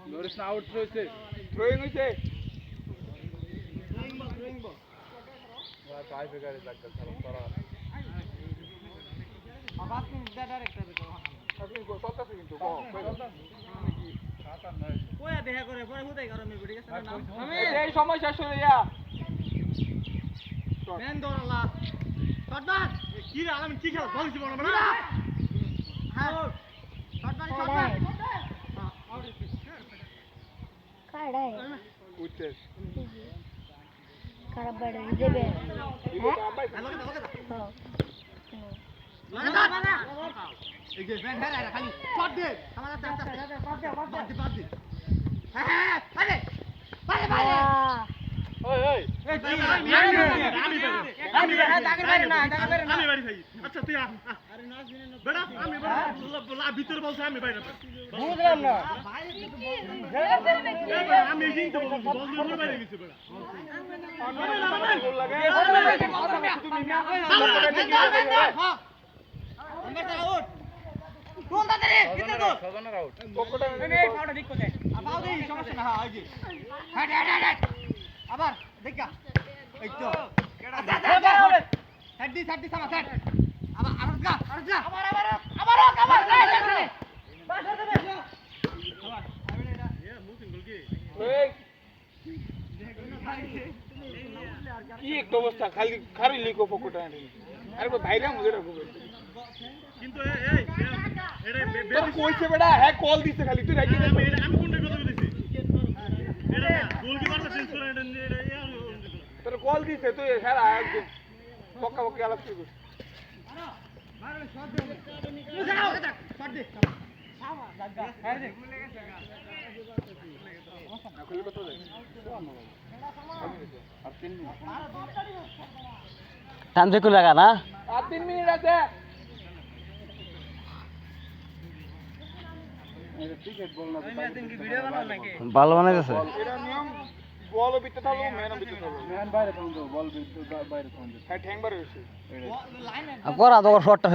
Notice now out throw it. Throwing it. Try figure it like that. Abbas ni director bito. Tapi go sota se kintu go. Koya deha kore pore hutai karo me bidi gese na. আমি এই সময় শেষ হয়ে যা main দৌড়ালা শটবান কি রে আলামিন কি খেল বল জীবন না হ্যাঁ শটবান হ্যাঁ আউট কাড়াই উঠছে কাড়াবড় দেবে লাগা এই যে ব্যান হেরা খালি শট দে আমাদের বাদ দে হ্যাঁ আরে বারে বারে ওই ওই আমি বাইরে না আমি বাইরে ভাই আচ্ছা তুই আরে নাচ দিনে বেড়া আমি বলা ভিতর বলছ আমি বাইরে বুঝলাম না আমি কিন্তু বল দিয়ে বাইরে গেছি বেড়া গোল লাগে হ্যাঁ আমরা তো আউট গোল দাদরে ভিতর গোল সজনের আউট পকটা এই ফাউলটা ঠিক করে আবাও দেই সমস্যা না হ্যাঁ এই যে হ্যাঁ আবার দেখা এই তো হেড সামা সেট আবার যা আবার বাসা দেবে আবার মুসিং গোল কি এই কি এক অবস্থা খালি খারি লিখো পকটা আরে ভাইরা মুজে রাখো কিন্তু এই এটা তোর কইছে বেটা হ্যাঁ কল দিছে খালি তুই রাখি আমি কোনটা কথা বলেছি এটা গোলকিপারটা চেঞ্জ করে এটা তোর কল দিছে তুই হ্যাঁ একদম পক্কা পক্কা আলাপ শুরু তান্ত্রিক লাগা না আর 3 মিনিট আছে ক্রিকেট বল না ভিডিও বানাও নাকি ভালো বানাইতেছে এটা নিয়ম বল ভিতরে থাকলো ম্যান ভিতরে থাকলো ম্যান বাইরে থাকলো বল ভিতরে বাইরে থাকলো হ্যাঁ ঠ্যাং বাইরে হইছে করা তো শটটা